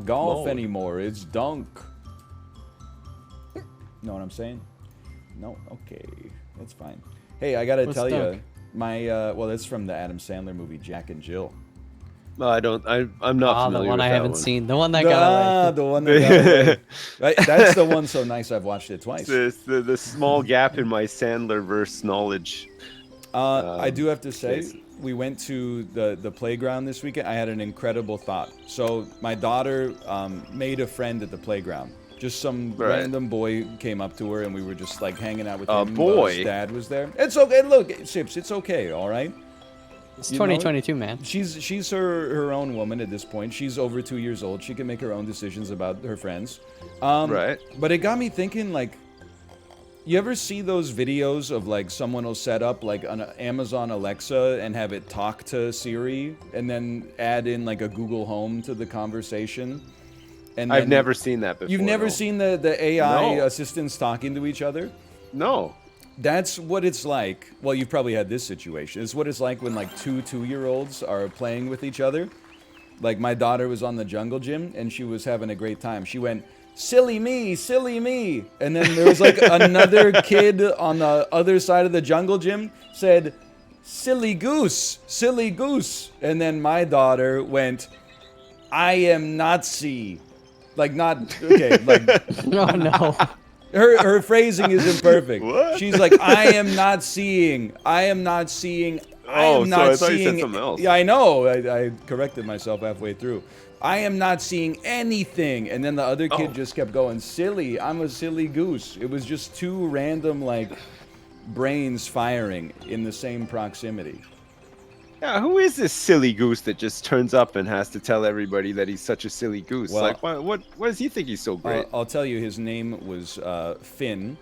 golf mode. anymore. It's dunk. Know what I'm saying? No? Okay. That's fine. Hey, I gotta What's tell you, dunk? my, well, that's from the Adam Sandler movie, Jack and Jill. No, I don't. I'm not Ah, familiar the one with I that haven't one. seen. The one that got away. The one that got away. Right? That's the one so nice I've watched it twice. It's the small gap in my Sandler verse knowledge. I do have to say, yes. we went to the playground this weekend. I had an incredible thought. So my daughter made a friend at the playground. Just some Right. random boy came up to her, and we were just like hanging out with A him. boy? His dad was there. It's okay. Look, Sips, it's okay. All right. It's You know it? 2022, man. She's her own woman at this point. She's over 2 years old. She can make her own decisions about her friends. Right. But it got me thinking, like, you ever see those videos of like someone will set up like an Amazon Alexa and have it talk to Siri and then add in like a Google Home to the conversation? And I've then- never seen that before. You've never no. seen the AI No. assistants talking to each other? No. That's what it's like. Well, you've probably had this situation. It's what it's like when like two 2-year-olds are playing with each other. Like my daughter was on the jungle gym and she was having a great time. She went, silly me, silly me. And then there was like another kid on the other side of the jungle gym said, silly goose, silly goose. And then my daughter went, I am Nazi. Like not, okay, like Oh no. her phrasing is imperfect. What? She's like, I am not seeing. I am not seeing. I Oh, am so not I thought you said seeing. something else. Yeah, I know. I corrected myself halfway through. I am not seeing anything. And then the other kid Oh. just kept going, silly. I'm a silly goose. It was just two random like brains firing in the same proximity. Yeah, who is this silly goose that just turns up and has to tell everybody that he's such a silly goose? Well- like, what does he think he's so great? I'll tell you, his name was Finn,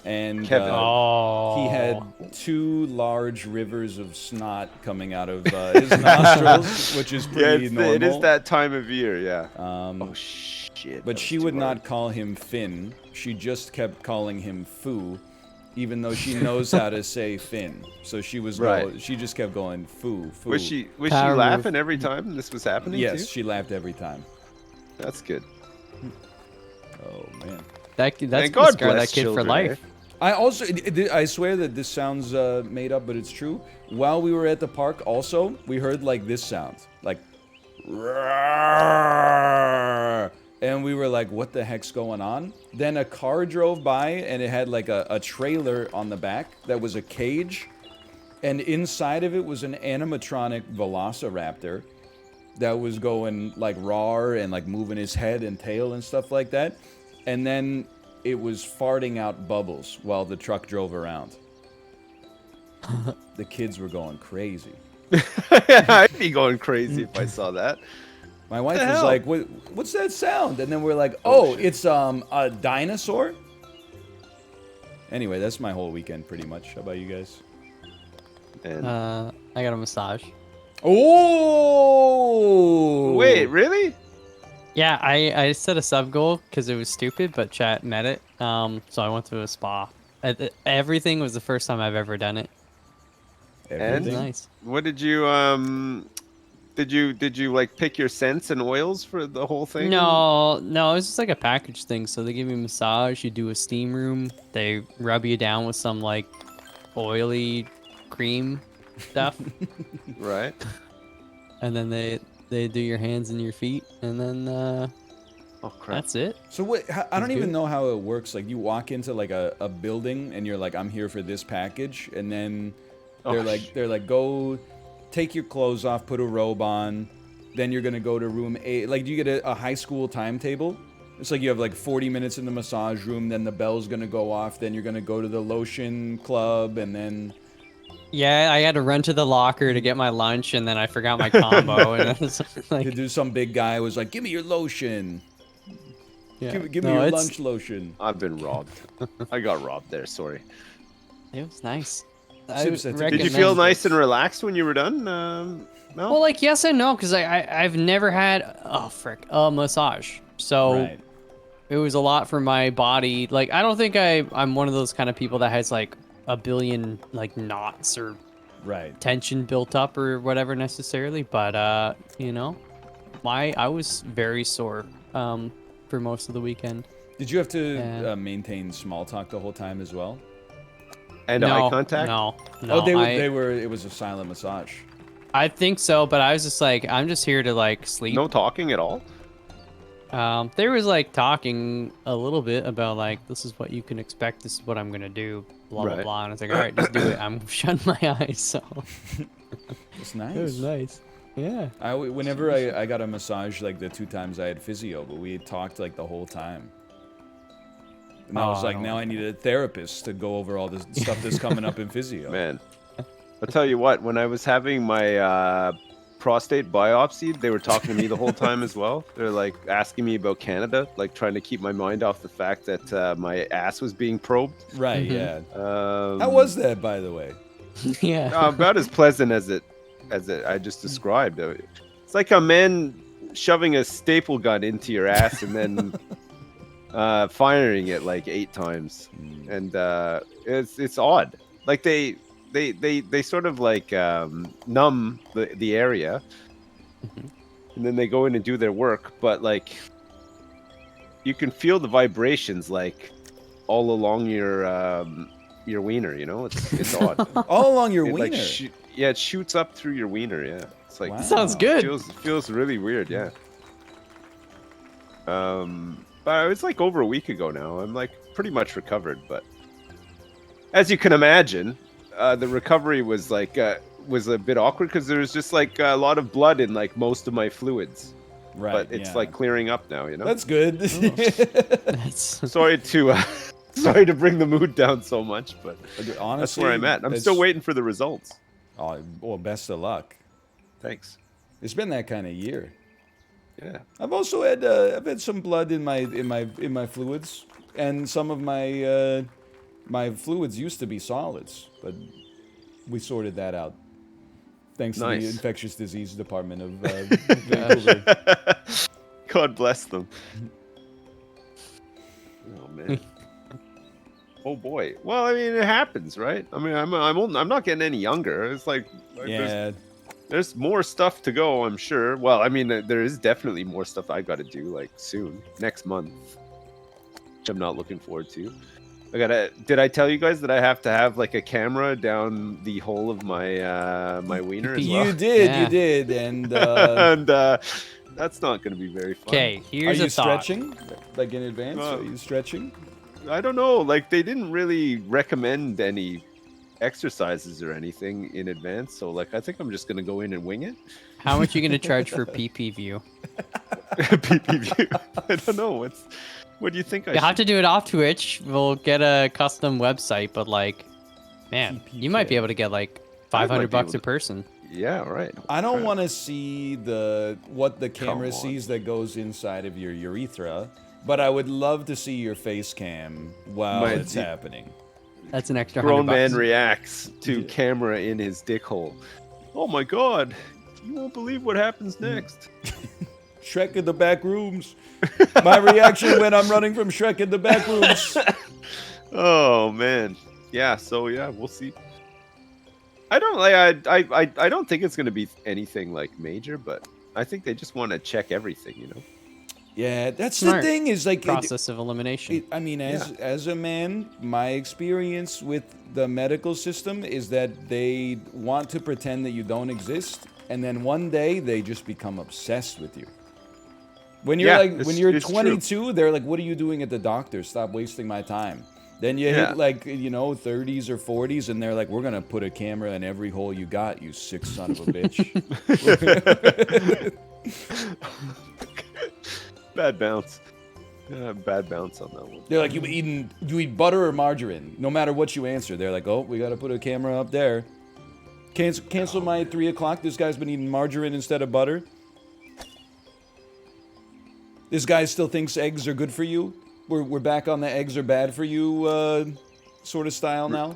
and Kevin. Oh. he had 2 large rivers of snot coming out of his nostrils, which is Yeah, pretty normal. it is that time of year, yeah. Um, Oh shit. but that she was would too not hard. call him Finn. She just kept calling him Foo, even though she knows how to say Finn. So she was Right. she just kept going Foo, Foo. Was she Power move. laughing every time this was happening? Yes, too? she laughed every time. That's good. Oh man. That's And gonna God scar that bless kid for children, life. eh? I also, I swear that this sounds made up, but it's true. While we were at the park, also, we heard like this sound, like, "Roar," and we were like, what the heck's going on? Then a car drove by, and it had like a trailer on the back that was a cage, and inside of it was an animatronic velociraptor that was going like roar and like moving his head and tail and stuff like that. And then it was farting out bubbles while the truck drove around. The kids were going crazy. I'd be going crazy if I saw that. My wife The was hell? like, what's that sound? And then we're like, oh, shit. it's a dinosaur? Anyway, that's my whole weekend pretty much. How about you guys? And I got a massage. Oh! wait, really? Yeah, I set a sub goal because it was stupid, but chat met it. So I went to a spa. Everything was the first time I've ever done it. It was Everything? nice. What did you did you like pick your scents and oils for the whole thing? No, it was just like a package thing. So they give you a massage, you do a steam room, they rub you down with some like oily cream stuff, Right. and then they do your hands and your feet, and then Oh crap. that's it. So what? I don't It's even good. know how it works. Like you walk into like a building and you're like, I'm here for this package, and then they're Oh, they're like, go take your clothes off, put a robe on, then you're gonna go to room 8. Like, do you get a high school timetable? It's like you have like 40 minutes in the massage room, then the bell's gonna go off, then you're gonna go to the lotion club, and then Yeah, I had to run to the locker to get my lunch, and then I forgot my combo, and it was to like, do some big guy was like, give me your lotion, yeah. give me No, your it's- lunch lotion. I've been robbed. I got robbed there. Sorry. It was nice. Sips, that's a- Did you recommend feel it. nice and relaxed when you were done? Mel? Well, like yes and no, because I've never had a massage, so Right. it was a lot for my body. Like I don't think I'm one of those kind of people that has like a billion like knots or Right. tension built up or whatever necessarily, but you know, I was very sore for most of the weekend. Did you have to Yeah. maintain small talk the whole time as well? And no, eye contact? No, Oh, no. they were. It was a silent massage. I think so, but I was just like, I'm just here to like sleep. No talking at all? There was like talking a little bit about like, this is what you can expect, this is what I'm gonna do, blah blah Right. blah. And I was like, all right, just do it. I'm shutting my eyes. So It's nice. it was nice. Yeah. Whenever I got a massage, like the 2 times I had physio, but we had talked like the whole time. And I Oh, was I like, don't now like I need a therapist to go over all this stuff that's coming up in physio. Man, I'll tell you what, when I was having my prostate biopsy, they were talking to me the whole time as well. They're like asking me about Canada, like trying to keep my mind off the fact that my ass was being probed. Right, Mhm. yeah. Um, How was that, by the way? Yeah. about as pleasant as it I just described. It's like a man shoving a staple gun into your ass and then firing it like 8 times, and it's odd. Like they sort of like numb the area, and then they go in and do their work. But like you can feel the vibrations like all along your wiener. You know, it's odd. All along your It, wiener. like, yeah, it shoots up through your wiener. Yeah, it's like Wow. Sounds good. feels really weird. Yeah. But it's like over a week ago now. I'm like pretty much recovered, but as you can imagine, the recovery was like was a bit awkward because there was just like a lot of blood in like most of my fluids. Right, But it's yeah. like clearing up now. You know. That's good. That's Sorry to sorry to bring the mood down so much, but Honestly, that's where I'm at. I'm it's- still waiting for the results. Oh, well, best of luck. Thanks. It's been that kind of year. Yeah. I've also had I've had some blood in my fluids, and some of my my fluids used to be solids, but we sorted that out. Thanks to the Nice. infectious disease department of Vancouver. God bless them. Oh man. Oh boy. Well, I mean, it happens, right? I mean, I'm not getting any younger. It's like Yeah, there's more stuff to go, I'm sure. Well, I mean, there is definitely more stuff I got to do like soon, next month, which I'm not looking forward to. Did I tell you guys that I have to have like a camera down the hole of my my wiener as well? you did, Yeah. you did, and And that's not going to be very fun. okay. are Here's you a thought. stretching like in advance? Uh, Are you stretching? I don't know. Like they didn't really recommend any exercises or anything in advance, so like I think I'm just gonna go in and wing it. How much are you gonna charge for PP view? PPV. I don't know. What do you think? You have to do it off Twitch. We'll get a custom website, but like, man, you might be able to get like I might 500 be bucks able a person. Yeah, right. I don't Crap. want to see what the camera on. sees that goes inside of your urethra, but I would love to see your face cam while My it's d- happening. That's an extra Grown 100 man bucks. reacts to camera in his dick hole. Oh my god! You won't believe what happens next. Shrek in the back rooms. My reaction when I'm running from Shrek in the back rooms. Oh man. Yeah. So yeah, we'll see. I don't like. I don't think it's gonna be anything like major, but I think they just want to check everything. You know. Yeah, that's Smart. the thing is like Process of elimination. I mean, as a man, my experience with the medical system is that they want to pretend that you don't exist, and then one day they just become obsessed with you. When you're Yeah, like, it's- when you're it's true. 22, they're like, "What are you doing at the doctor? Stop wasting my time." Then you Yeah. hit like 30s or 40s, and they're like, "We're gonna put a camera in every hole you got, you sick son of a bitch." Bad bounce. Bad bounce on that one. They're like, do you eat butter or margarine? No matter what you answer, they're like, oh, we got to put a camera up there. Cancel my 3 o'clock. This guy's been eating margarine instead of butter. This guy still thinks eggs are good for you. We're back on the eggs are bad for you sort of style now.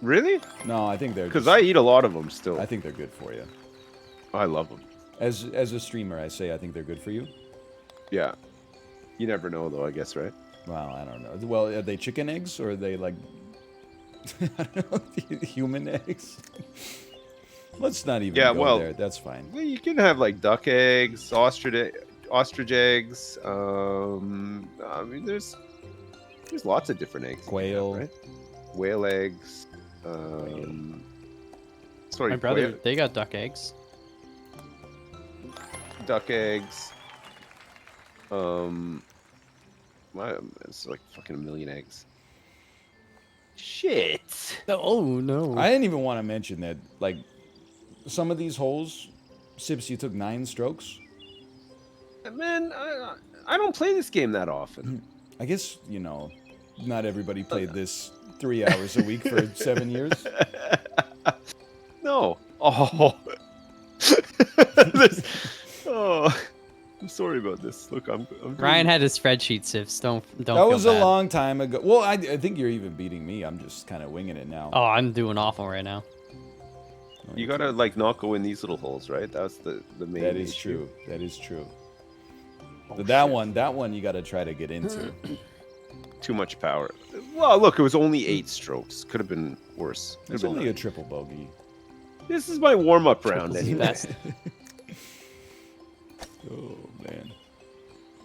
Really? No, I think they're Because just- I eat a lot of them still. I think they're good for you. I love them. As a streamer, I say I think they're good for you. Yeah. You never know, though, I guess, right? Well, I don't know. Well, are they chicken eggs or are they like I don't know, human eggs? Let's not even Yeah, go well- there. That's fine. Well, you can have like duck eggs, ostrich eggs. I mean, there's lots of different eggs. you can have, Quail. right? Whale eggs. Sorry, My brother, quail- they got duck eggs. duck eggs. It's like fucking a million eggs. Shit. Oh no! I didn't even want to mention that, like, some of these holes, Sips, you took 9 strokes. Man, I don't play this game that often. I guess, you know, not everybody played this 3 hours a week for 7 years. No. Oh. Oh. I'm sorry about this. Look, I'm Ryan had his spreadsheet, Sifs. Don't. That feel was a bad. long time ago. Well, I think you're even beating me. I'm just kind of winging it now. Oh, I'm doing awful right now. You gotta like not go in these little holes, right? That's the main. That is issue. true. That is true. Oh, But that shit. one you got to try to get into. Too much power. Well, look, it was only 8 strokes. Could have been worse. Could have It's been only a 9. triple bogey. This is my warm-up round Triple's the anyway. best. Oh man.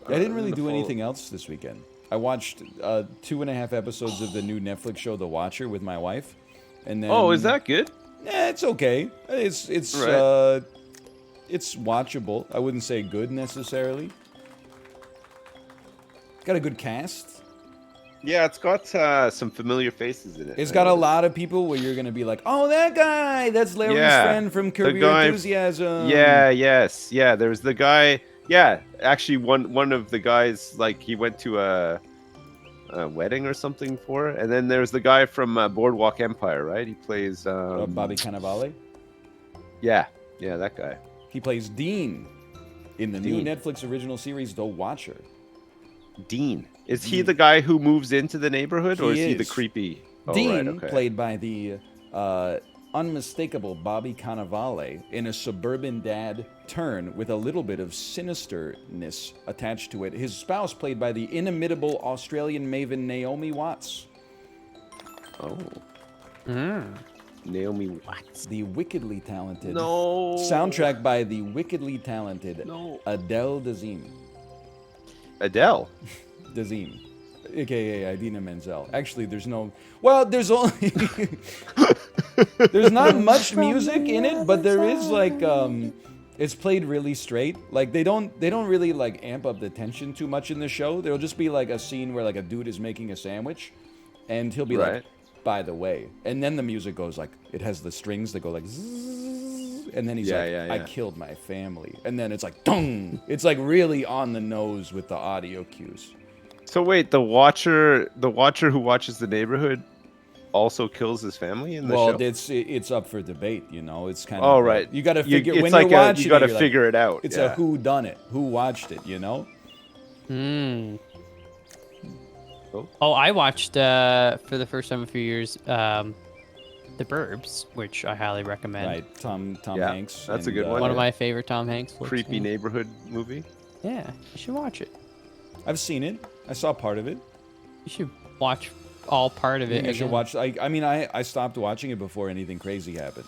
I didn't really the do full- anything else this weekend. I watched 2.5 episodes of the new Netflix show The Watcher with my wife, and then. Oh, is that good? Yeah, it's okay. It's Right. it's watchable. I wouldn't say good necessarily. Got a good cast. Yeah, it's got some familiar faces in it. It's got a lot of people where you're gonna be like, oh, that guy, that's Larry's Yeah, friend from Curb the Your guy- Enthusiasm. Yeah, yes, yeah. There's the guy. Yeah, actually, one of the guys, like, he went to a wedding or something for her. And then there's the guy from Boardwalk Empire, right? He plays Bobby Cannavale. Yeah, that guy. He plays Dean in the new Dean. Netflix original series The Watcher. Dean. Is he the guy who moves into the neighborhood, or He is he the is. creepy? Oh, Dean, right, okay. played by the unmistakable Bobby Cannavale, in a suburban dad turn with a little bit of sinisterness attached to it. His spouse, played by the inimitable Australian maven Naomi Watts. Oh, Mm. Naomi Watts. The wickedly talented. No. Soundtrack by the wickedly talented No. Adele Dazeem. Adele. Dazeem. AKA Idina Menzel. Actually, there's no. Well, there's only. There's not much music in it, but there is like it's played really straight. Like they don't really like amp up the tension too much in the show. There'll just be like a scene where like a dude is making a sandwich, and he'll be like, Right. "By the way," and then the music goes like it has the strings that go like, zzz, and then he's Yeah, like, yeah, "I yeah. killed my family," and then it's like, "Dung!" It's like really on the nose with the audio cues. So wait, the watcher who watches the neighborhood also kills his family in the Well, show? it's up for debate, you know. It's kind Oh, of right. You got to figure it's when like you're watching. you got to you're like, figure it out. It's yeah. a who done it, who watched it, you know. Hmm. Oh. Oh, I watched for the first time in a few years, The Burbs, which I highly recommend. Right, Tom Yeah, Hanks. that's a and, good one. One of my favorite Tom Hanks flicks. creepy yeah. neighborhood movie. Yeah, you should watch it. I've seen it. I saw part of it. You should watch all part of it. I should again. watch. I mean, I stopped watching it before anything crazy happened.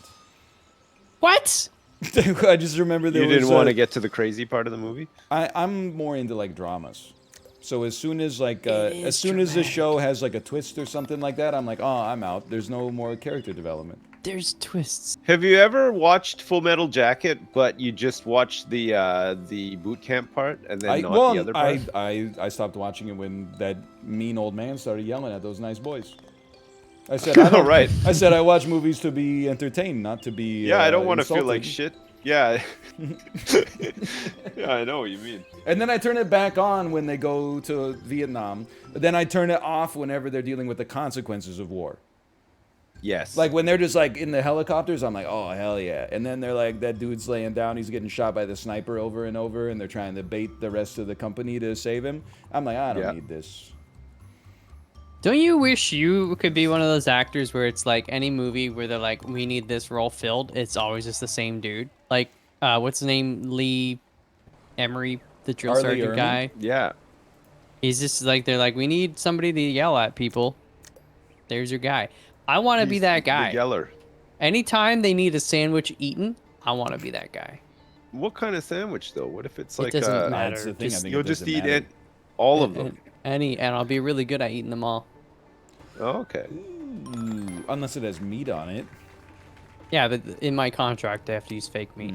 What? I just remember there You was. didn't want to get to the crazy part of the movie? I'm more into like dramas. So as soon as like as soon as the show has like a twist or something like that, I'm like, oh, I'm out. There's no more character development. There's twists. Have you ever watched Full Metal Jacket, but you just watched the boot camp part and then not the other part? I stopped watching it when that mean old man started yelling at those nice boys. I said, I don't, Right. I said I watch movies to be entertained, not to be. Yeah, I don't want to feel like insulted. shit. Yeah. Yeah, I know what you mean. And then I turn it back on when they go to Vietnam. But then I turn it off whenever they're dealing with the consequences of war. Yes. Like when they're just like in the helicopters, I'm like, oh hell yeah. And then they're like, that dude's laying down, he's getting shot by the sniper over and over, and they're trying to bait the rest of the company to save him. I'm like, I don't Yeah. need this. Don't you wish you could be one of those actors where it's like any movie where they're like, we need this role filled, it's always just the same dude? Like, what's his name? Lee Emery, the drill R. Lee sergeant Ermey? guy. Yeah. He's just like, they're like, we need somebody to yell at people. There's your guy. I want to be He's that the guy. Yeller. Anytime they need a sandwich eaten, I want to be that guy. What kind of sandwich though? What if it's It like doesn't matter. That's the thing. I Just- think you'll it just doesn't eat matter. it, all of them? And I'll be really good at eating them all. Oh, okay. Ooh, unless it has meat on it. Yeah, but in my contract, I have to use fake meat.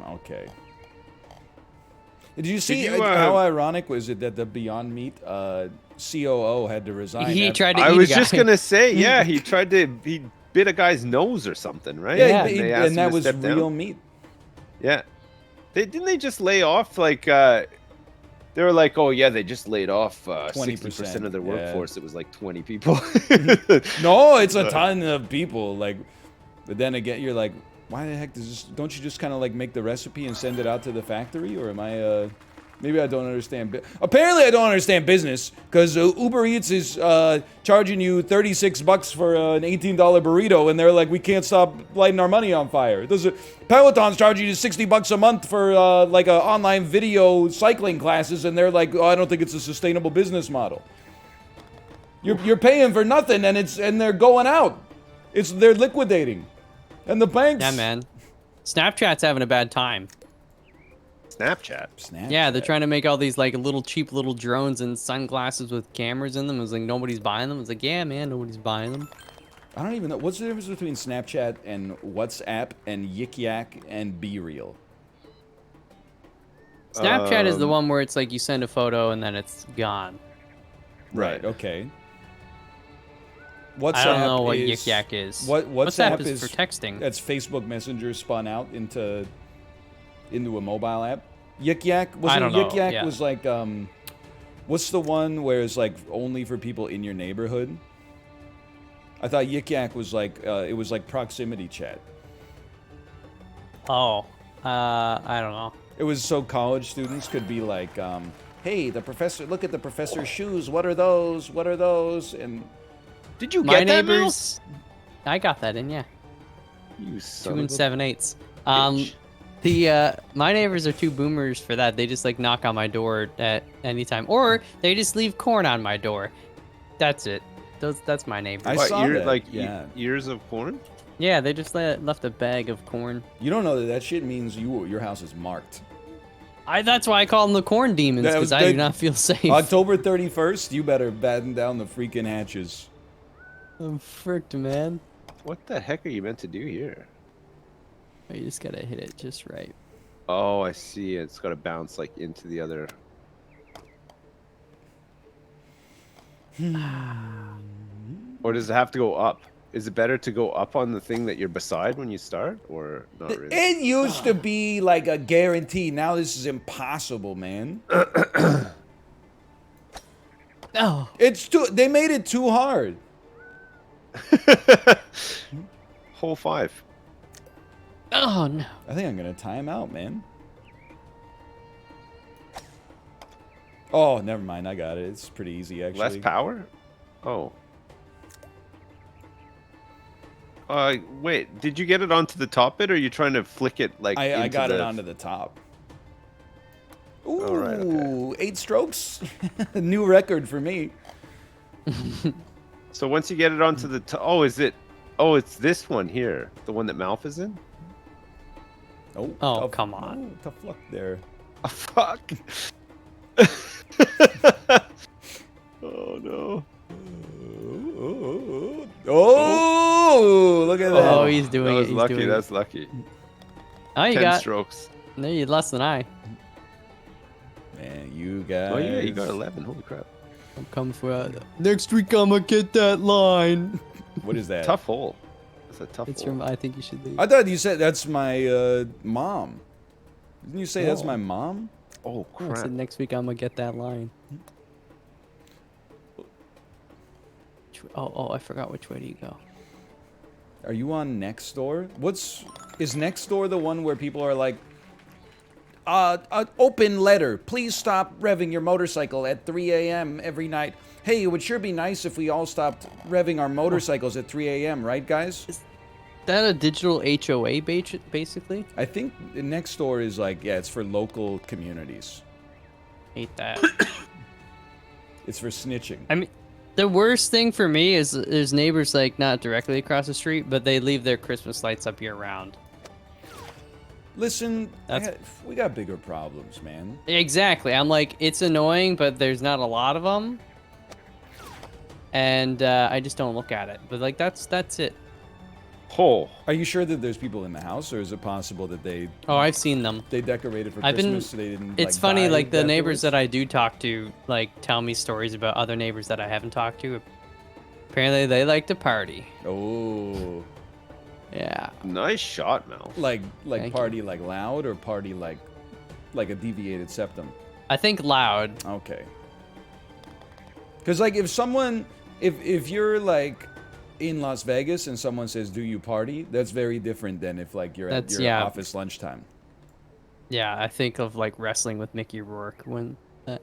Okay. Did you see you, how ironic was it that the Beyond Meat COO had to resign? He after- tried to I eat was a guy. just gonna say, yeah, he bit a guy's nose or something, right? Yeah, Yeah. They asked and him that to was step down. real meat. Yeah. Didn't they just lay off like they were like, oh yeah, they just laid off 60% of their yeah. workforce. It was like 20 people. No, it's a ton of people. Like, but then again, you're like, why the heck does this? Don't you just kind of like make the recipe and send it out to the factory? Or am I? Maybe I don't understand. Apparently, I don't understand business because Uber Eats is charging you $36 for an $18 burrito, and they're like, we can't stop lighting our money on fire. Peloton's charging you $60 a month for like online video cycling classes, and they're like, oh, I don't think it's a sustainable business model. You're paying for nothing, and they're going out. They're liquidating, and the banks. Yeah, man. Snapchat's having a bad time. Snapchat. Yeah, they're trying to make all these like cheap little drones and sunglasses with cameras in them. It's like nobody's buying them. It's like, yeah, man, nobody's buying them. I don't even know what's the difference between Snapchat and WhatsApp and Yik Yak and Be Real. Snapchat is the one where it's like you send a photo and then it's gone. Right. Okay. WhatsApp I don't know what is, Yik Yak is. WhatsApp is for texting. That's Facebook Messenger spun out into a mobile app. Yik Yak I don't know, Yik Yak yeah. was like what's the one where it's like only for people in your neighborhood? I thought Yik Yak was like it was like proximity chat. Oh, I don't know. It was so college students could be like, hey, the professor, look at the professor's shoes. What are those? What are those? And Did you My get that, Mel? neighbors, I got that in, yeah. You son 2 of and a 7/8. bitch. My neighbors are too boomers for that. They just like knock on my door at any time, or they just leave corn on my door. That's it. That's my neighbors. I What, saw that, like yeah. ears of corn? Yeah, they just left a bag of corn. you don't know that shit means your house is marked. That's why I call them the corn demons, That because was I do good. not feel safe. October 31st, you better batten down the freaking hatches. I'm fricked, man. What the heck are you meant to do here? You just gotta hit it just right. Oh, I see. It's got to bounce like into the other. Or does it have to go up? Is it better to go up on the thing that you're beside when you start, or not really? It used to be like a guarantee. Now this is impossible, man. Oh, They made it too hard. Hole 5. oh no. I think I'm gonna time out, man. Oh, never mind. I got it. It's pretty easy, actually. Less power? Oh. Wait. Did you get it onto the top bit, or are you trying to flick it like? I into got it the- onto the top. Ooh, Oh, right, okay. 8 strokes. New record for me. So once you get it onto the top, oh, is it? Oh, it's this one here, the one that Malf is in. Oh, Oh, come on. Oh, tough luck there. Oh, fuck. Oh no. Oh, look at that. Oh, he's doing That it. was He's lucky. doing That's lucky. Oh, you 10 got. strokes. No, you less than I. Man, you guys. Oh yeah, you got 11. Holy crap. I'm coming for next week. I'm gonna get that line. What is that? Tough hole. That's a tough It's hole. from. I think you should leave. I thought you said that's my mom. Didn't you say that's Oh. my mom? Oh I crap. said next week I'm gonna get that line. Oh, I forgot which way do you go. Are you on Nextdoor? Is Nextdoor the one where people are like, open letter. Please stop revving your motorcycle at 3 a.m. every night. Hey, it would sure be nice if we all stopped revving our motorcycles at 3 a.m., right, guys? That a digital HOA basically? I think the Nextdoor is like, yeah, it's for local communities. Hate that. It's for snitching. I mean, The worst thing for me is there's neighbors like not directly across the street, but they leave their Christmas lights up year round. Listen, That's- we got bigger problems, man. Exactly. I'm like, it's annoying, but there's not a lot of them, and I just don't look at it. But like, that's it. Oh, Are you sure that there's people in the house, or is it possible that Oh, I've seen them. they decorated for I've been- Christmas? So they didn't. It's like, funny, die like the neighbors afterwards? that I do talk to, like tell me stories about other neighbors that I haven't talked to. Apparently, they like to party. Oh, Yeah. nice shot, Mel. like Thank party like loud, or party like a deviated septum. I think loud. Okay. Because like if someone, if you're like in Las Vegas and someone says, "Do you party?" That's very different than if like you're at That's- your yeah. office lunchtime. Yeah, I think of like wrestling with Mickey Rourke when I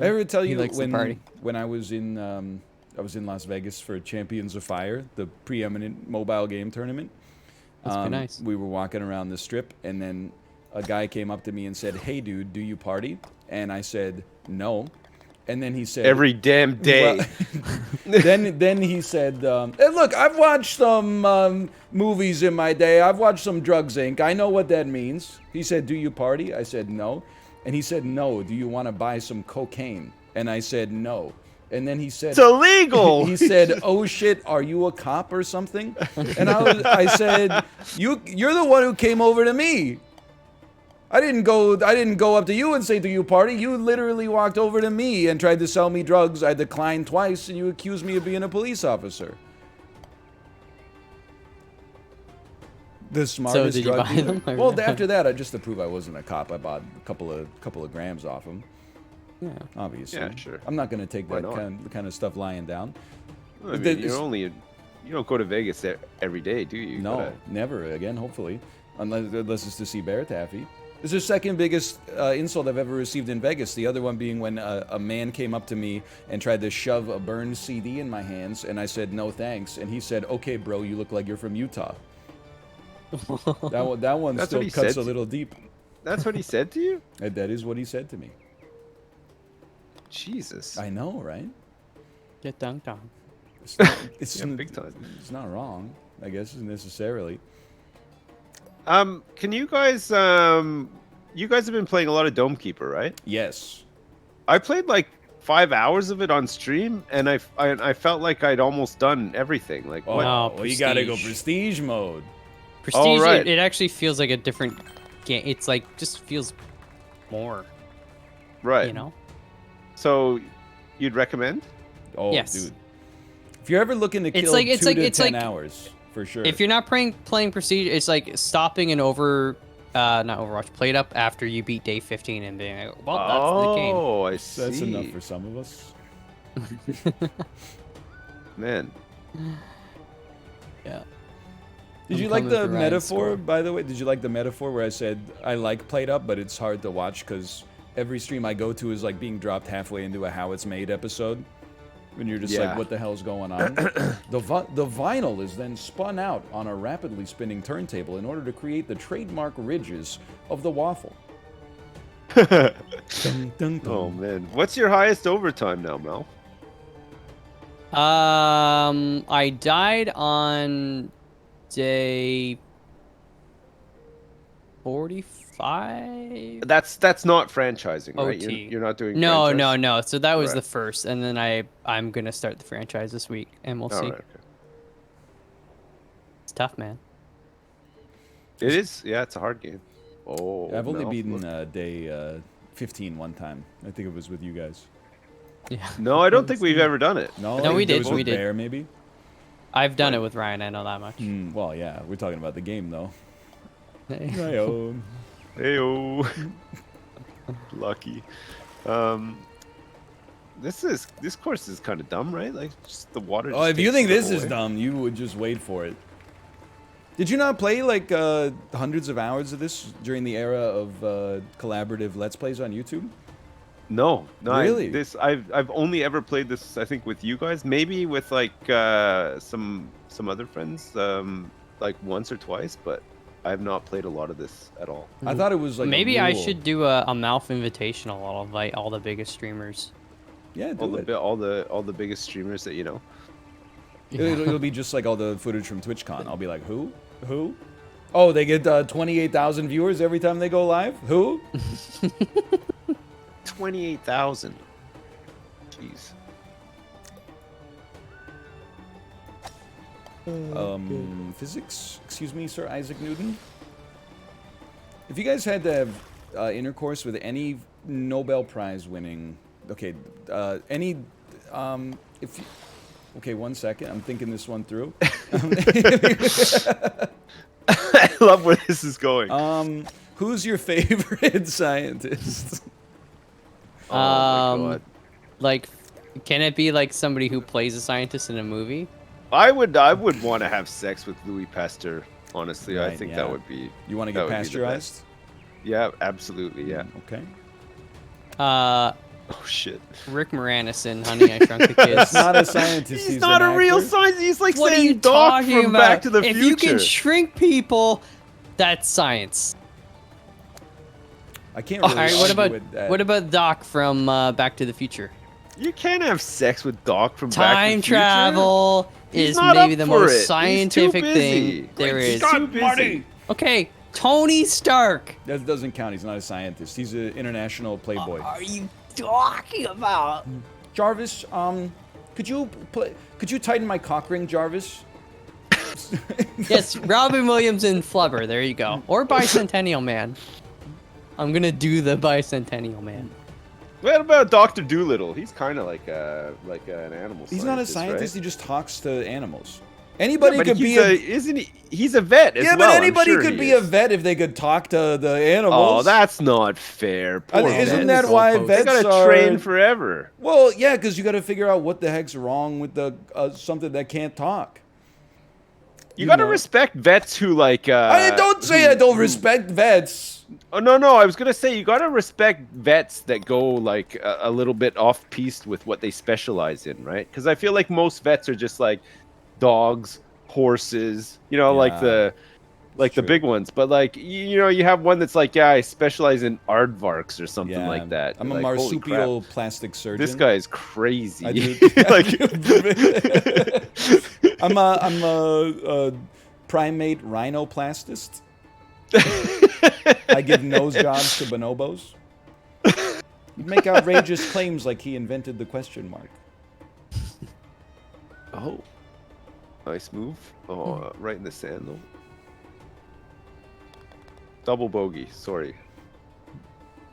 ever tell He you likes to party. when I was in Las Vegas for Champions of Fire, the preeminent mobile game tournament. That's pretty nice. We were walking around the strip, and then a guy came up to me and said, "Hey, dude, do you party?" And I said, "No." And then he said, Every damn day. Well, then he said, "Hey, look, I've watched some movies in my day. I've watched some Drugs Inc. I know what that means." He said, "Do you party?" I said, "No." And he said, "No. Do you want to buy some cocaine?" And I said, "No." And then he said, It's illegal. he said, "Oh shit, are you a cop or something?" And I said, "You're the one who came over to me. I didn't go up to you and say, 'Do you party?' You literally walked over to me and tried to sell me drugs. I declined twice, and you accused me of being a police officer." The smartest did you drug buy dealer. them, or Well, no? after that, just to prove I wasn't a cop, I bought a couple of grams off him. Yeah. Obviously, Yeah, sure. I'm not gonna take Why that not? kind of stuff lying down. I mean, It's- you don't go to Vegas every day, do you? No, Gotta- never again. Hopefully, unless it's to see Bear Taffy. It's the second biggest insult I've ever received in Vegas. The other one being when a man came up to me and tried to shove a burned CD in my hands, and I said no thanks, and he said, "Okay, bro, you look like you're from Utah." That one That's still what he cuts said a little deep. That's what he said to you? That is what he said to me. Jesus. I know, right? Get dunked on. It's Yeah, big time. It's not wrong, I guess, necessarily. Can you guys you guys have been playing a lot of Dome Keeper, right? Yes. I played like 5 hours of it on stream, and I felt like I'd almost done everything. Like Oh, what? well, you gotta go prestige. prestige mode. Prestige, right. it actually feels like a different game. It's like just feels more, Right. you know. So you'd recommend? Oh, Yes. dude. If you're ever looking to It's kill like- 2 it's like- to it's 10 like- hours, for sure. If you're not playing Prestige, it's like stopping an not Overwatch, played up after you beat day 15 and being like, well, that's the game. Oh, I see. That's enough for some of us. Man. Yeah. Did I'm you like coming the for Ryan's metaphor, score. by the way? Did you like the metaphor where I said I like played up, but it's hard to watch because every stream I go to is like being dropped halfway into a How It's Made episode? When you're just Yeah. like, what the hell's going on? The vinyl is then spun out on a rapidly spinning turntable in order to create the trademark ridges of the waffle. Dun, dun, dun. Oh man. What's your highest overtime now, Mel? I died on day 45. That's not franchising, right? OT. You're not doing No, franchise? no, no. So that was Right. the first, and then I'm gonna start the franchise this week, and we'll Oh, see. right, okay. It's tough, man. It is. Yeah, it's a hard game. Oh, I've only Mel, beaten look. day 15 one time. I think it was with you guys. Yeah. No, I don't think we've ever done it. No, No, we there did, was with we did. Bear, maybe? I've done it with Ryan. I know that much. Well, yeah, we're talking about the game, though. Hey. Hi-yo. Heyo. Lucky. This course is kind of dumb, right? Like just the water. Oh, just if you takes think it this the is whole way. dumb, you would just wait for it. Did you not play like hundreds of hours of this during the era of collaborative Let's Plays on YouTube? No, Really? I've only ever played this. I think with you guys, maybe with like some other friends, like once or twice, but I have not played a lot of this at all. I thought it was like a Maybe I rule. should do a Malf Invitational. I'll invite all the biggest streamers. Yeah, all do the it. bi- all the all the biggest streamers that you know. It'll be just like all the footage from TwitchCon. I'll be like, who? Who? Oh, they get 28,000 viewers every time they go live? Who? 28,000. Jeez. Physics? Excuse me, Sir Isaac Newton? If you guys had to have intercourse with any Nobel Prize winning... Okay, any... if you, okay, 1 second. I'm thinking this one through. I love where this is going. Who's your favorite scientist? Oh my god. Like, can it be like somebody who plays a scientist in a movie? I would want to have sex with Louis Pasteur. Honestly, I Right, think yeah. that would be. You want to that get would be the pasteurized? best. Yeah, absolutely. Yeah. Okay. Oh shit. Rick Moranis in Honey, I Shrunk the Kids. Not a scientist. He's He's not an a real actor. scientist. He's like What are saying you Doc talking from about? Back to the if Future. you can shrink people, that's science. I can't All really right, argue with that. what about Doc from Back to the Future? You can't have sex with Doc from Back to the Time Future. travel He's is not maybe up the for most it. He's too scientific busy. thing there He's is. too busy. Okay, Tony Stark. That doesn't count. He's not a scientist. He's an international playboy. What are you talking about? Jarvis, could you tighten my cock ring, Jarvis? Yes, Robin Williams and Flubber. There you go. Or Bicentennial Man. I'm gonna do the Bicentennial Man. What about Dr. Doolittle? He's kind of like an animal. He's not a scientist. Right? He just talks to animals. Anybody Yeah, but could he's be a, isn't he? He's a vet as yeah, well. but I'm anybody sure could he be is. a vet if they could talk to the animals. Oh, that's not fair. Poor Isn't vets. that why Goalposts. They vets gotta are train forever. Well, yeah, because you got to figure out what the heck's wrong with the something that can't talk. You gotta know. respect vets who like. I don't say I don't respect vets. Oh no, I was gonna say you gotta respect vets that go like a little bit off piste with what they specialize in, right? Because I feel like most vets are just like dogs, horses, you know, like Yeah, the true. big ones. But like you know, you have one that's like, yeah, I specialize in aardvarks or something Yeah, like that. I'm a Like, holy crap, marsupial plastic surgeon. this guy is crazy. I do- like, I'm a primate rhinoplastist. I give nose jobs to bonobos. You make outrageous claims like he invented the question mark. oh, nice move. Oh, right in the sand though. Double bogey. Sorry.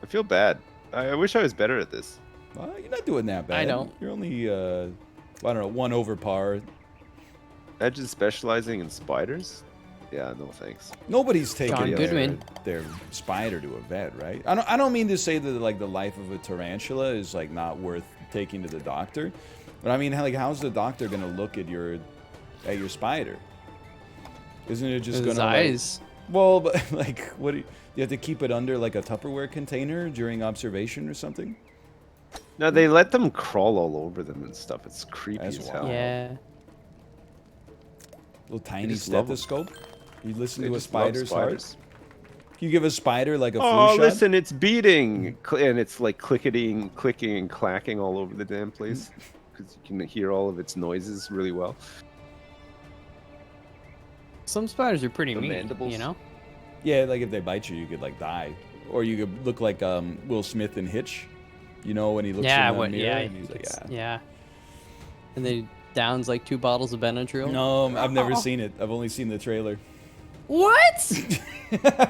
I feel bad. I wish I was better at this. Well, you're not doing that bad. I don't. You're only, I don't know, 1 over par. Imagine specializing in spiders. Yeah, no thanks. Nobody's taking John Goodman. their spider to a vet, right? I don't mean to say that like the life of a tarantula is like not worth taking to the doctor, but I mean like how's the doctor gonna look at your spider? Isn't it just His gonna eyes. well, but like what do you have to keep it under like a Tupperware container during observation or something? No, they let them crawl all over them and stuff. It's creepy That's as hell. wild. Yeah. Little tiny just love 'em. stethoscope. You listen They to a just love spider's heart. spiders. You give a spider like a flu Oh, shot. listen, it's beating, and it's like clicking and clacking all over the damn place because you can hear all of its noises really well. Some spiders are pretty The mean, mandibles. you know? Yeah, like if they bite you, you could like die, or you could look like Will Smith in Hitch. You know when he looks Yeah, in the what? mirror Yeah, and he's like, it's- yeah. yeah. And they downs like 2 bottles of Benadryl. No, I've never seen it. I've only seen the trailer. What?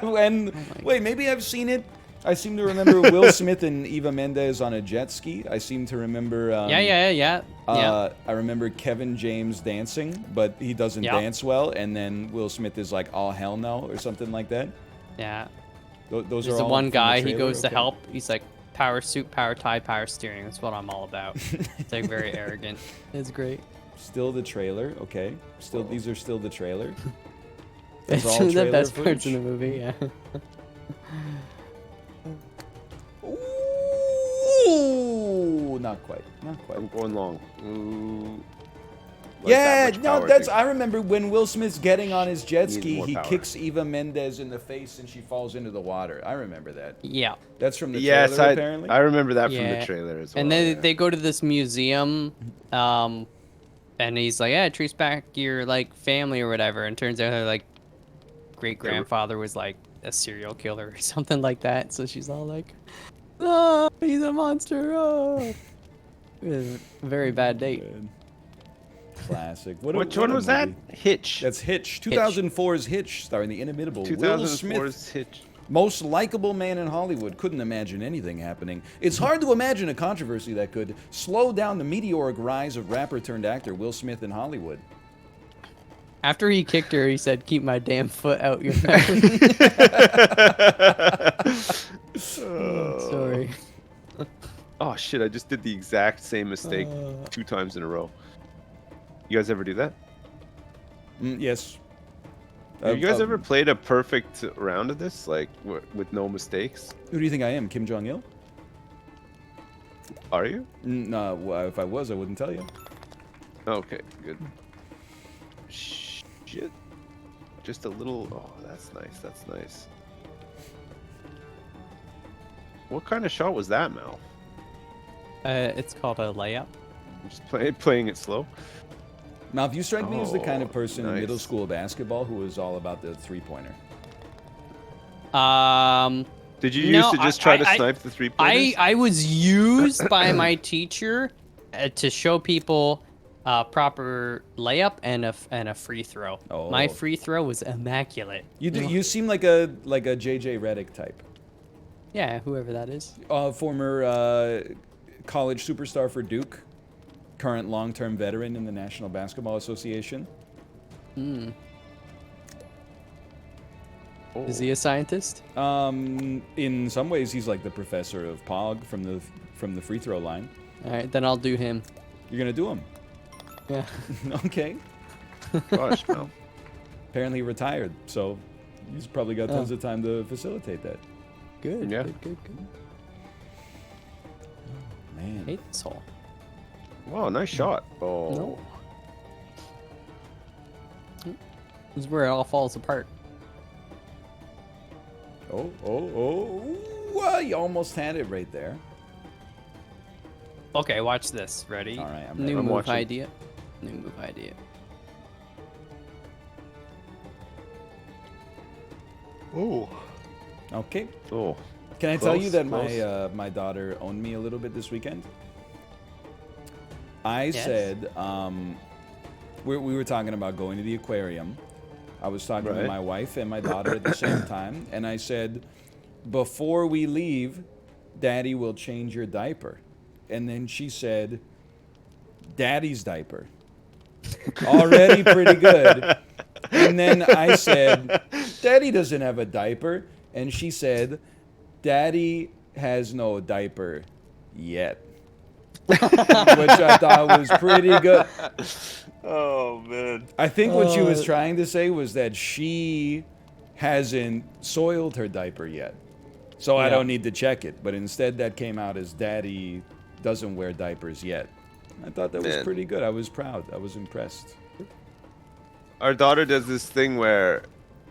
And wait, maybe I've seen it. I seem to remember Will Smith and Eva Mendes on a jet ski. I seem to remember. Yeah. I remember Kevin James dancing, but he doesn't Yep. dance well. And then Will Smith is like, "Oh hell no," or something like that. Yeah. Those There's are the all one from guy, he trailer? goes to Okay. help. He's like, power suit, power tie, power steering. That's what I'm all about. It's like very arrogant. It's great. Still the trailer, okay. Still, these are still the trailer. It's all one of the trailer best parts footage? in the movie, yeah. Ooh, not quite, not quite. I'm going long. Ooh. like, Yeah, that much no, power that's. to- I remember when Will Smith's getting on his jet Needs ski, more he power. kicks Eva Mendes in the face and she falls into the water. I remember that. Yeah. That's from the Yes, trailer, apparently. I remember that from the Yeah. trailer as well. And then yeah. they go to this museum, and he's like, "Yeah, trace back your like family or whatever." And turns out her like great grandfather was like a serial killer or something like that. So she's all like, "Oh, he's a monster!" Oh, it was a very bad date. Man. Classic. Which what one a was that? movie. Hitch. That's Hitch. 2004's Hitch, starring the inimitable Will 2004's Smith. Hitch. Most likable man in Hollywood. Couldn't imagine anything happening. It's hard to imagine a controversy that could slow down the meteoric rise of rapper turned actor Will Smith in Hollywood. After he kicked her, he said, "Keep my damn foot out your mouth." Sorry. Oh shit! I just did the exact same mistake 2 times in a row. You guys ever do that? Yes. Have you guys ever played a perfect round of this, like with no mistakes? Who do you think I am? Kim Jong Il? Are you? No, well, if I was, I wouldn't tell you. Okay, good. Shit. Just a little. Oh, that's nice. That's nice. What kind of shot was that, Mal? It's called a layup. I'm just playing it slow. Now, if you strike me as the kind of Oh, person in middle nice. school basketball who was all about the three-pointer. Did you No, used to just try to I- snipe the 3-pointers? I was used by my teacher to show people proper layup and a free throw. My Oh. free throw was immaculate. You do. You seem like a JJ Redick type. Yeah, whoever that is. Former college superstar for Duke, current long-term veteran in the National Basketball Association. Is he a scientist? In some ways, he's like the professor of Pog from the free throw line. All right, then I'll do him. You're gonna do him. Yeah. Okay. Gosh, Mal. Apparently retired, so he's probably got tons of time to facilitate that. Good. Yeah. Good. Man. Hate this hole. Wow, nice shot. Oh. No. This is where it all falls apart. Well, you almost had it right there. Okay, watch this. Ready? All right, I'm New ready. I'm move watching. idea. New move idea. Oh. Okay. Oh. Can I tell you Close, that close. my daughter owned me a little bit this weekend? I Yes. said we were talking about going to the aquarium. I was talking to Right. my wife and my daughter at the same time, and I said, before we leave, Daddy will change your diaper. And then she said, Daddy's diaper. Already pretty good. And then I said, Daddy doesn't have a diaper. And she said, Daddy has no diaper yet. Which I thought was pretty good. Oh man. I think what she was trying to say was that she hasn't soiled her diaper yet. So I Yeah. don't need to check it. But instead that came out as Daddy doesn't wear diapers yet. I thought that was Man. pretty good. I was proud. I was impressed. Our daughter does this thing where,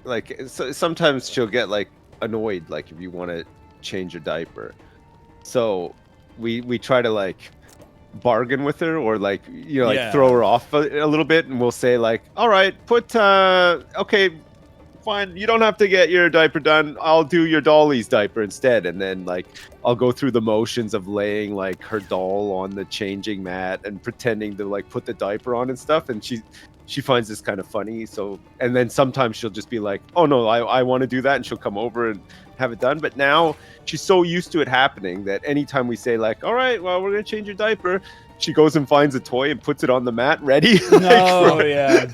like, sometimes she'll get like annoyed, like if you want to change your diaper. So we try to like bargain with her, or like like Yeah. throw her off a little bit, and we'll say like, all right, okay, fine, you don't have to get your diaper done, I'll do your dolly's diaper instead. And then like I'll go through the motions of laying like her doll on the changing mat and pretending to like put the diaper on and stuff, and she finds this kind of funny. So, and then sometimes she'll just be like, oh no, I want to do that, and she'll come over and have it done. But now she's so used to it happening that anytime we say like, all right, well, we're gonna change your diaper, she goes and finds a toy and puts it on the mat ready No, yeah.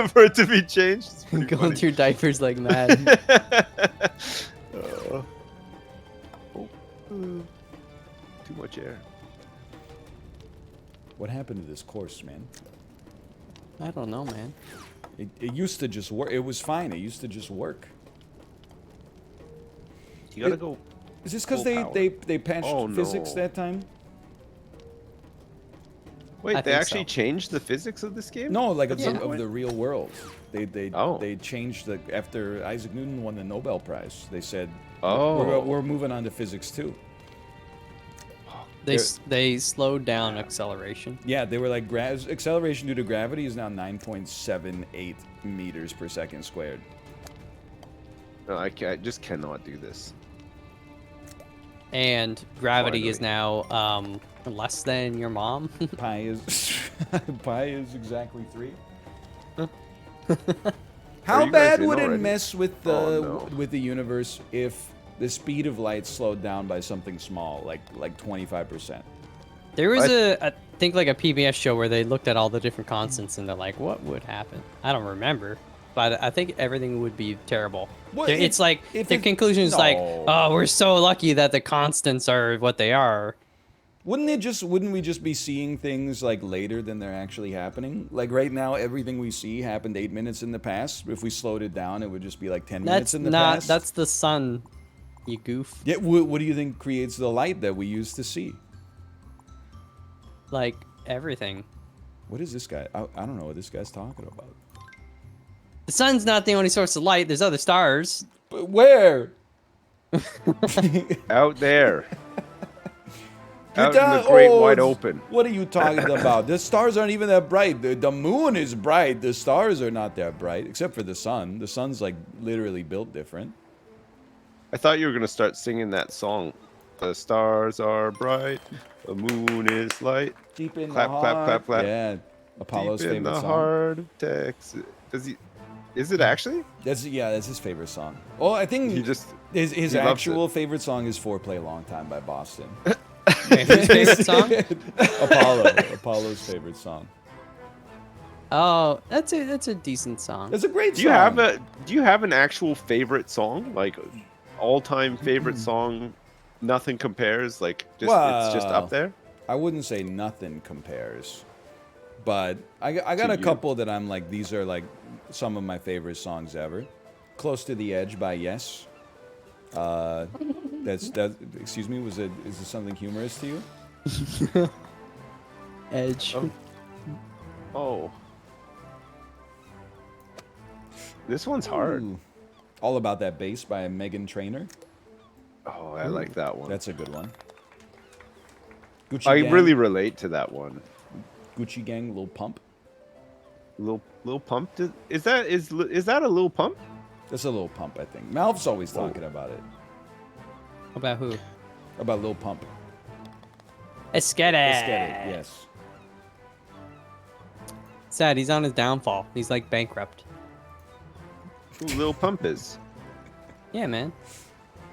for it to be changed. It's pretty Going funny. through diapers like mad. Too much air. What happened to this course, man? I don't know, man. It used to just work. It was fine. It used to just work. You gotta go. Is this because Full power. they patched Oh, physics no. that time? Wait, they think actually so. changed the physics of this game? No, like of, Yeah. of the real world. Oh. They changed the after Isaac Newton won the Nobel Prize. They said, Oh. we're moving on to physics too. They slowed down acceleration. Yeah, they were like acceleration due to gravity is now 9.78 meters per second squared. No, I just cannot do this. And gravity is Finally. now less than your mom. Pi is pi is exactly 3. How you guys bad in would it already? mess with the Oh, no. with the universe if the speed of light slowed down by something small, like 25%? There was What? I think like a PBS show where they looked at all the different constants and they're like, what would happen? I don't remember, but I think everything would be terrible. What It's if- like if the it- conclusion is like, No. oh, we're so lucky that the constants are what they are. Wouldn't we just be seeing things like later than they're actually happening? Like right now, everything we see happened 8 minutes in the past. If we slowed it down, it would just be like 10 minutes That's in the not. past. That's the sun. You goof. Yeah, what do you think creates the light that we use to see? Like everything. What is this guy? I don't know what this guy's talking about. The sun's not the only source of light. There's other stars. But where? Out there. You're Out in down- the great oh, wide open. What are you talking about? The stars aren't even that bright. The moon is bright. The stars are not that bright, except for the sun. The sun's like literally built different. I thought you were gonna start singing that song. The stars are bright, the moon is light. Deep in Clap, the clap, heart. clap, clap. Yeah, Apollo's Deep in favorite the song. heart of Texas. Does he? Is it actually? That's his favorite song. Oh, I think He just his he loves actual favorite song is "Foreplay a Long Time" by Boston. Wait, whose favorite song? Apollo's favorite song. Oh, that's a decent song. It's a great Do song. you have an actual favorite song? Like all-time favorite song? Nothing compares. Like it's just Well, up there. I wouldn't say nothing compares, but I got To a you. couple that I'm like, these are like some of my favorite songs ever. "Close to the Edge" by Yes. Excuse me, is this something humorous to you? Edge. Oh. This one's hard. Ooh. "All About That Bass" by Megan Trainor. Oh, I like that one. That's a good one. Gucci I Gang, really relate to that one. Gucci Gang, Lil Pump. Lil Pump. Is that a Lil Pump? That's a Lil Pump, I think. Malv's always talking about it. About who? About Lil Pump. Esquete. Let's get it, yes. Sad. He's on his downfall. He's like bankrupt. Who Lil Pump is? Yeah, man.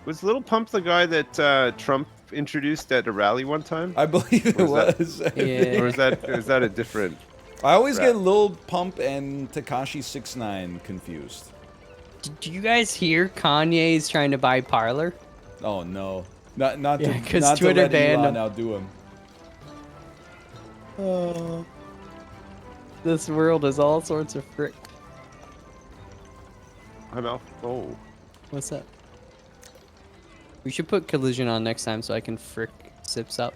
Was Lil Pump the guy that Trump introduced at a rally one time? I believe it Was was. Yeah. Or is that a different? I always Right. get Lil Pump and Tekashi 6ix9ine confused. Did you guys hear Kanye's trying to buy Parlor? Oh no. Not Yeah, to 'cause not Twitter to let banned Elon him. outdo him. This world is all sorts of frick. I'm out. Oh, What's up? We should put collision on next time so I can frick Sips up.